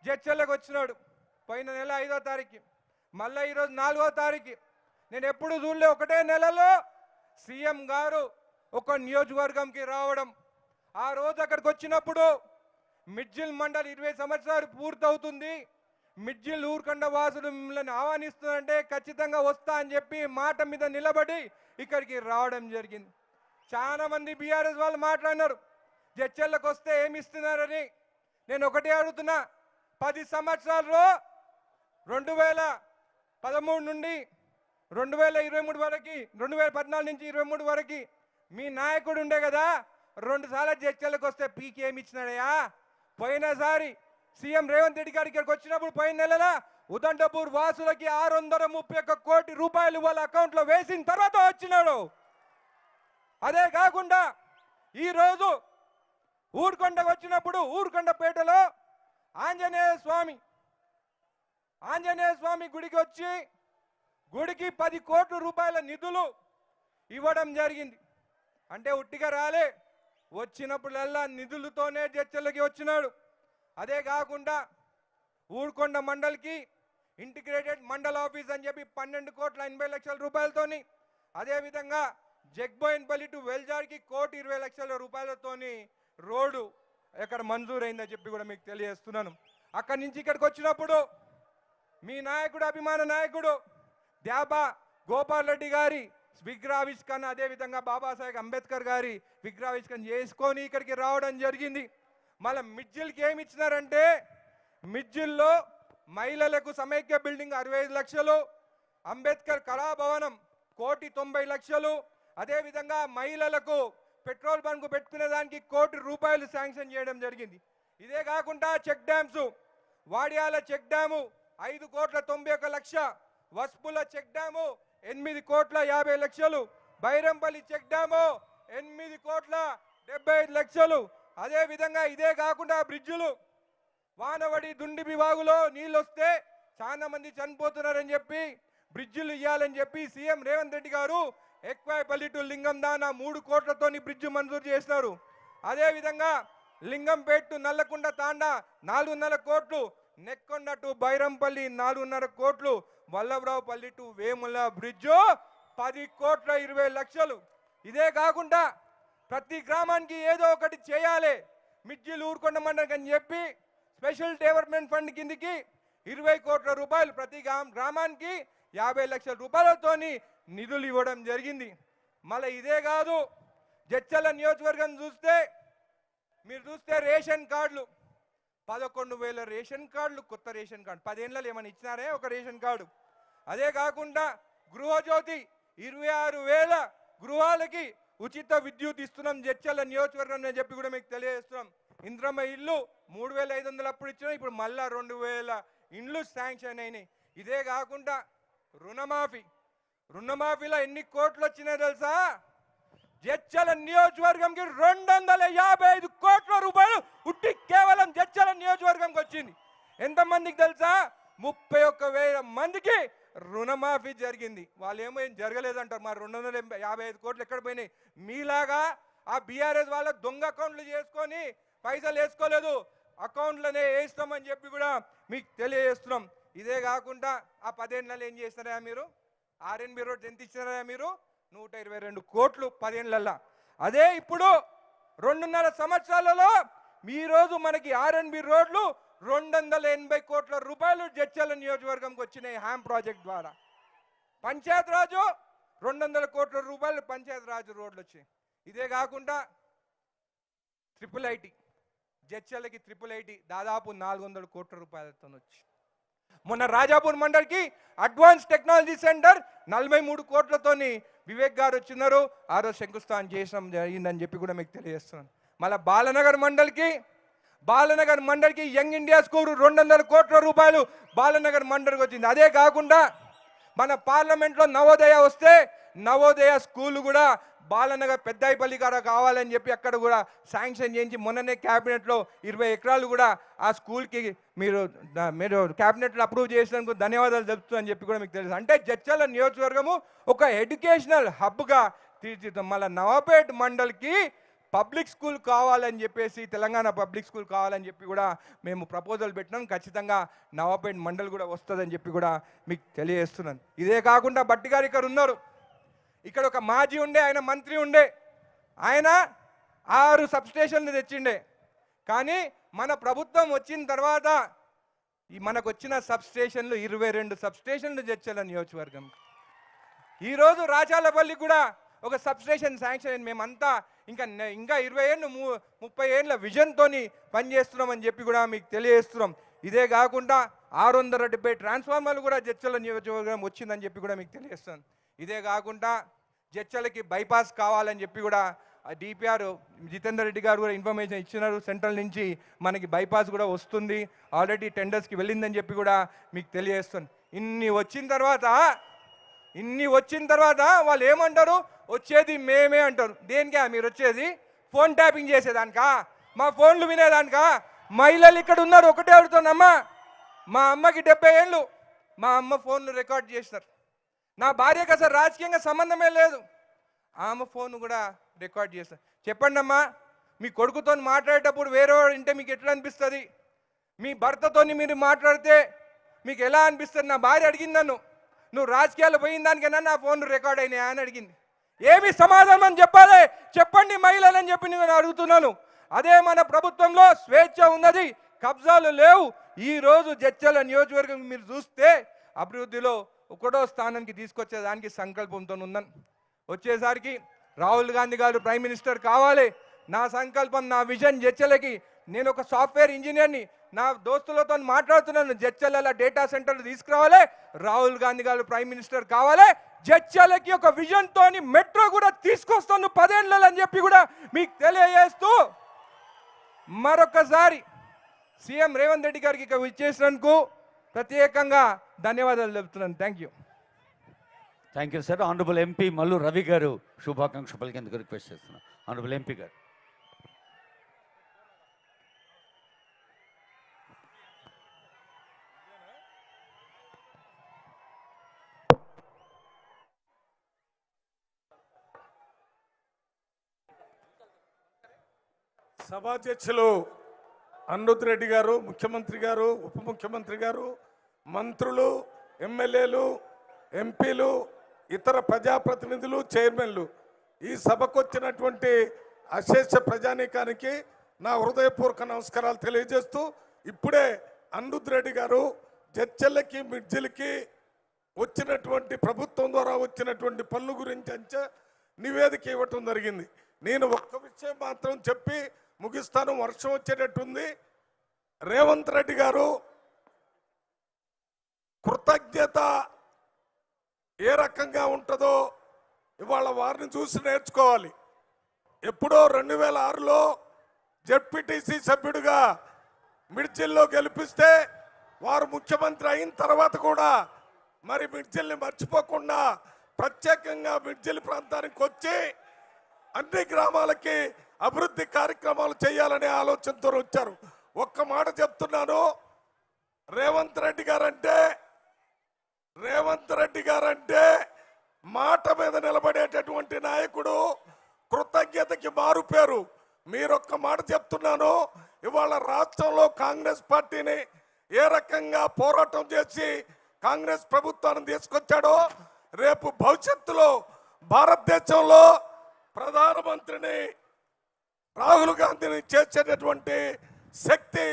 జడ్చర్లకు వచ్చినాడు పోయిన నెల 5వ తారీఖు, మళ్ళీ ఈరోజు 4వ తారీఖు. నేను ఎప్పుడు చూడలే ఒకటే నెలలో సీఎం గారు ఒక నియోజకవర్గంకి రావడం. ఆ రోజు అక్కడికి వచ్చినప్పుడు మిడ్జిల్ మండల్ 20 సంవత్సరాలు పూర్తవుతుంది, మిడ్జిల్ ఊరుకొండ వాసులు మిమ్మల్ని ఆహ్వానిస్తుందంటే ఖచ్చితంగా వస్తా అని చెప్పి మాట మీద నిలబడి ఇక్కడికి రావడం జరిగింది. చాలా మంది బీఆర్ఎస్ వాళ్ళు మాట్లాడినారు జడ్చర్లకు వస్తే ఏమి ఇస్తున్నారని. నేను ఒకటే అడుగుతున్నా, 10 సంవత్సరాల్లో 2013 నుండి 2023 వరకు, 2014 నుంచి 23 వరకు మీ నాయకుడు ఉండే కదా, 2 సార్లు జడ్చర్లకు వస్తే పీకి ఏమి ఇచ్చినాడయా? పోయినసారి సీఎం రేవంత్ రెడ్డి గారి ఇక్కడికి వచ్చినప్పుడు పోయిన నెలల ఉదండపూర్ వాసులకి 631 కోటి రూపాయలు వాళ్ళ అకౌంట్లో వేసిన తర్వాత వచ్చినాడు. అదే కాకుండా ఈరోజు ఊరుకొండకు వచ్చినప్పుడు ఊరుకొండపేటలో ఆంజనేయ స్వామి గుడికి వచ్చి గుడికి 10 కోట్ల రూపాయల నిధులు ఇవ్వడం జరిగింది. అంటే ఉట్టిగా రాలే, వచ్చినప్పుడల్లా నిధులతోనే జడ్చర్లకి వచ్చినాడు. అదే కాకుండా ఊరుకొండ మండల్కి ఇంటిగ్రేటెడ్ మండల్ ఆఫీస్ అని చెప్పి 12,80,00,000 రూపాయలతోని, అదేవిధంగా జగ్బోయిన్పల్లి టు వెల్జాడ్కి 1,20,00,000 రూపాయలతోని రోడ్డు ఎక్కడ మంజూరైందని చెప్పి కూడా మీకు తెలియజేస్తున్నాను. అక్కడి నుంచి ఇక్కడికి వచ్చినప్పుడు మీ నాయకుడు, అభిమాన నాయకుడు ద్యాబా గోపాల్ రెడ్డి గారి విగ్రహావిష్కరణ, అదేవిధంగా బాబాసాహెబ్ అంబేద్కర్ గారి విగ్రహావిష్కరణ చేసుకొని ఇక్కడికి రావడం జరిగింది. మళ్ళీ మిడ్జిల్కి ఏమి ఇచ్చినారంటే, మిడ్జిల్లో మహిళలకు సమైక్య బిల్డింగ్ 65 లక్షలు, అంబేద్కర్ కళాభవనం 1,90,00,000, అదేవిధంగా మహిళలకు పెట్రోల్ బంక్ పెట్టుకునే దానికి 1 కోటి రూపాయలు శాంక్షన్ చేయడం జరిగింది. ఇదే కాకుండా check dams, Vadiyala check dam 5,91,00,000, Vaspula check dam 8,50,00,000, Bairampalli check dam 8,75,00,000. అదేవిధంగా ఇదే కాకుండా బ్రిడ్జులు, వానవడి దుండిబి వాగులో నీళ్ళు వస్తే చాలా మంది చనిపోతున్నారని చెప్పి బ్రిడ్జులు ఇవ్వాలని చెప్పి సీఎం రేవంత్ రెడ్డి గారు ఎక్వాయిపల్లి టు లింగం దానా 3 కోట్లతోని బ్రిడ్జ్ మంజూరు చేసినారు. అదేవిధంగా లింగంపేట టు నల్లకుండ తాండా 4.5 కోట్లు, నెక్కొండ టు బైరంపల్లి 4.5 కోట్లు, వల్లభరావుపల్లి టు వేముల బ్రిడ్జు 10,20,00,000. ఇదే కాకుండా ప్రతి గ్రామానికి ఏదో ఒకటి చేయాలి మిడ్జిల్ ఊరుకొండ మండలికి అని చెప్పి స్పెషల్ డెవలప్మెంట్ ఫండ్ కిందికి 20 కోట్ల రూపాయలు, ప్రతి గ్రామానికి 50 లక్షల రూపాయలతోని నిధులు ఇవ్వడం జరిగింది. మళ్ళీ ఇదే కాదు, జడ్చర్ల నియోజకవర్గం మీరు చూస్తే రేషన్ కార్డులు 11,000 రేషన్ కార్డులు, కొత్త రేషన్ కార్డు 10 ఏళ్ళలో ఏమైనా ఇచ్చినారే ఒక రేషన్ కార్డు. అదే కాకుండా గృహజ్యోతి 26,000 గృహాలకి ఉచిత విద్యుత్ ఇస్తున్నాం జడ్చర్ల నియోజకవర్గం అని చెప్పి కూడా మీకు తెలియజేస్తున్నాం. ఇంద్రమ్మ ఇల్లు 3,500 అప్పుడు ఇచ్చినాం, ఇప్పుడు మళ్ళా 2,000 ఇండ్లు శాంక్షన్ అయినాయి. ఇదే కాకుండా రుణమాఫీలో ఎన్ని కోట్లు వచ్చినాయి తెలుసా? జడ్చర్ల నియోజకవర్గంకి 255 కోట్ల రూపాయలు ఉట్టి కేవలం జడ్చర్ల నియోజకవర్గంకి వచ్చింది. ఎంతమందికి తెలుసా? 31,000 మందికి రుణమాఫీ జరిగింది. వాళ్ళు ఏమో ఏం జరగలేదంటారు. మరి 255 కోట్లు ఎక్కడ పోయినాయి? మీలాగా ఆ బీఆర్ఎస్ వాళ్ళ దొంగ అకౌంట్లు చేసుకొని పైసలు వేసుకోలేదు, అకౌంట్లోనే వేస్తామని చెప్పి కూడా మీకు తెలియజేస్తున్నాం. ఇదే కాకుండా ఆ 10 ఏళ్ళలో ఏం చేస్తారా మీరు? ఆర్ఎన్బి రోడ్స్ ఎంత ఇచ్చినారా మీరు? 122 కోట్లు 10 ఏళ్ళల్లో. అదే ఇప్పుడు 2.5 సంవత్సరాలలో ఈరోజు మనకి ఆర్ఎన్బి రోడ్లు 280 కోట్ల రూపాయలు జడ్చర్ల నియోజకవర్గంకి వచ్చినాయి హ్యామ్ ప్రాజెక్ట్ ద్వారా. పంచాయత్ రాజు 200 కోట్ల రూపాయలు పంచాయత్ రాజు రోడ్లు వచ్చాయి. ఇదే కాకుండా IIIT జడ్చర్లకి IIIT దాదాపు 400 కోట్ల రూపాయలతో వచ్చి, మొన్న రాజాపూర్ మండల్కి అడ్వాన్స్ టెక్నాలజీ సెంటర్ 43 కోట్లతోని వివేక్ గారు వచ్చినారు. ఆ రోజు శంకుస్థాపన చేయడం జరిగిందని చెప్పి కూడా మీకు తెలియజేస్తున్నాను. మళ్ళీ బాలనగర్ మండల్కి యంగ్ ఇండియా స్కూల్ 200 కోట్ల రూపాయలు బాలనగర్ మండల్కి వచ్చింది. అదే కాకుండా మన పార్లమెంట్లో నవోదయ వస్తే నవోదయ స్కూల్ కూడా బాలనగర్ పెద్దాయిపల్లి గారు కావాలని చెప్పి అక్కడ కూడా శాంక్షన్ చేయించి మొన్ననే క్యాబినెట్లో 20 ఎకరాలు కూడా ఆ స్కూల్కి మీరు క్యాబినెట్లో అప్రూవ్ చేసినందుకు ధన్యవాదాలు చెప్తుందని చెప్పి కూడా మీకు తెలుసు. అంటే జడ్చర్ల నియోజకవర్గము ఒక ఎడ్యుకేషనల్ హబ్గా తీర్చిదిద్దాం. మళ్ళీ నవాపేట్ మండల్కి పబ్లిక్ స్కూల్ కావాలని చెప్పేసి, తెలంగాణ పబ్లిక్ స్కూల్ కావాలని చెప్పి కూడా మేము ప్రపోజల్ పెట్టినాం. ఖచ్చితంగా నవాపేట్ మండల్ కూడా వస్తుందని చెప్పి కూడా మీకు తెలియజేస్తున్నాను. ఇదే కాకుండా భట్టి గారు ఇక్కడ ఉన్నారు. ఇక్కడ ఒక మాజీ ఉండే, ఆయన మంత్రి ఉండే, ఆయన 6 సబ్స్టేషన్లు తెచ్చిండే. కానీ మన ప్రభుత్వం వచ్చిన తర్వాత మనకు వచ్చిన సబ్స్టేషన్లు 22 సబ్స్టేషన్లు జడ్చర్ల నియోజకవర్గం. ఈరోజు రాచాలపల్లి కూడా ఒక సబ్స్టేషన్ శాంక్షన్. మేమంతా ఇంకా 20 ఏళ్ళు 30 ఏళ్ళ విజన్తో పనిచేస్తున్నామని చెప్పి కూడా మీకు తెలియజేస్తున్నాం. ఇదే కాకుండా 670 ట్రాన్స్ఫార్మర్లు కూడా జడ్చర్ల నియోజకవర్గం వచ్చిందని చెప్పి కూడా మీకు తెలియజేస్తున్నాను. ఇదే కాకుండా జడ్చర్లకి బైపాస్ కావాలని చెప్పి కూడా డిపిఆర్ జితేందర్ రెడ్డి గారు కూడా ఇన్ఫర్మేషన్ ఇచ్చినారు. సెంట్రల్ నుంచి మనకి బైపాస్ కూడా వస్తుంది, ఆల్రెడీ టెండర్స్కి వెళ్ళిందని చెప్పి కూడా మీకు తెలియజేస్తుంది. ఇన్ని వచ్చిన తర్వాత వాళ్ళు ఏమంటారు, వచ్చేది మేమే అంటారు. దేనికా మీరు వచ్చేది? ఫోన్ ట్యాపింగ్ చేసేదానికా? మా ఫోన్లు వినేదానికా? మహిళలు ఇక్కడ ఉన్నారు, ఒకటే అడుగుతానమ్మా. మా అమ్మకి 70 ఏళ్ళు, మా అమ్మ ఫోన్లు రికార్డ్ చేసినారు. నా భార్యకు అసలు రాజకీయంగా సంబంధమే లేదు, ఆమె ఫోన్ కూడా రికార్డ్ చేస్తారు. చెప్పండి అమ్మా, మీ కొడుకుతో మాట్లాడేటప్పుడు వేరే వింటే మీకు ఎట్లా అనిపిస్తుంది? మీ భర్తతో మీరు మాట్లాడితే మీకు ఎలా అనిపిస్తుంది? నా భార్య అడిగింది నన్ను, నువ్వు రాజకీయాలు పోయిన దానికైనా నా ఫోన్లు రికార్డ్ అయినాయా అని అడిగింది. ఏమి సమాధానం చెప్పాలి చెప్పండి మహిళలని చెప్పి నేను అడుగుతున్నాను. అదే మన ప్రభుత్వంలో స్వేచ్ఛ ఉన్నది, కబ్జాలు లేవు. ఈరోజు జడ్చర్ల నియోజకవర్గం మీరు చూస్తే అభివృద్ధిలో 1వ స్థానానికి తీసుకొచ్చేదానికి సంకల్పంతో ఉన్నాను. వచ్చేసరికి రాహుల్ గాంధీ గారు ప్రైమ్ మినిస్టర్ కావాలి. నా సంకల్పం, నా విజన్ జడ్చర్లకి. నేను ఒక సాఫ్ట్వేర్ ఇంజనీర్ని, నా దోస్తులతో మాట్లాడుతున్నాను. జడ్చర్ల డేటా సెంటర్లు తీసుకురావాలి, రాహుల్ గాంధీ గారు ప్రైమ్ మినిస్టర్ కావాలి. జడ్చర్లకి ఒక విజన్ తోని మెట్రో కూడా తీసుకొస్తాను 10 ఏళ్ళని అని చెప్పి కూడా మీకు తెలియజేస్తూ మరొకసారి సీఎం రేవంత్ రెడ్డి గారికి ఇక విచ్చేసినందుకు ప్రత్యేకంగా ధన్యవాదాలు తెలుపుతున్నాను. Thank you sir. Honourable MP Mallu Ravi గారు శుభాకాంక్షలు పలికేందుకు రిక్వెస్ట్ చేస్తున్నాను. ఆనరబుల్ ఎంపీ గారు. సభాధ్యక్షులు అనిరుద్ రెడ్డి గారు, ముఖ్యమంత్రి గారు, ఉప ముఖ్యమంత్రి గారు, మంత్రులు, ఎమ్మెల్యేలు, ఎంపీలు, ఇతర ప్రజాప్రతినిధులు, చైర్మన్లు, ఈ సభకు వచ్చినటువంటి అశేష ప్రజానీకానికి నా హృదయపూర్వక నమస్కారాలు తెలియజేస్తూ, ఇప్పుడే అనిరుద్ రెడ్డి గారు జడ్చర్లకి మిడ్జిల్కి వచ్చినటువంటి ప్రభుత్వం ద్వారా వచ్చినటువంటి పనుల గురించి నివేదిక ఇవ్వటం జరిగింది. నేను ఒక్క విషయం మాత్రం చెప్పి ముగిస్తాను. వర్షం వచ్చేటట్టుంది. రేవంత్ రెడ్డి గారు కృతజ్ఞత ఏ రకంగా ఉంటుందో ఇవాళ వారిని చూసి నేర్చుకోవాలి. ఎప్పుడో 2006లో జెడ్పీటీసీ సభ్యుడిగా మిడ్జిల్లో గెలిపిస్తే వారు ముఖ్యమంత్రి అయిన తర్వాత కూడా మరి మిడ్జిల్ని మర్చిపోకుండా ప్రత్యేకంగా మిడ్జిల్ ప్రాంతానికి వచ్చి అన్ని గ్రామాలకి అభివృద్ధి కార్యక్రమాలు చేయాలనే ఆలోచనతో వచ్చారు. ఒక్క మాట చెప్తున్నాను, రేవంత్ రెడ్డి గారంటే మాట మీద నిలబడేటటువంటి నాయకుడు, కృతజ్ఞతకి మారు పేరు. మీరొక్క మాట చెప్తున్నాను, ఇవాళ రాష్ట్రంలో కాంగ్రెస్ పార్టీని ఏ రకంగా పోరాటం చేసి కాంగ్రెస్ ప్రభుత్వాన్ని తీసుకొచ్చాడో, రేపు భవిష్యత్తులో భారతదేశంలో ప్రధానమంత్రిని రాహుల్ గాంధీని చేసేటటువంటి శక్తి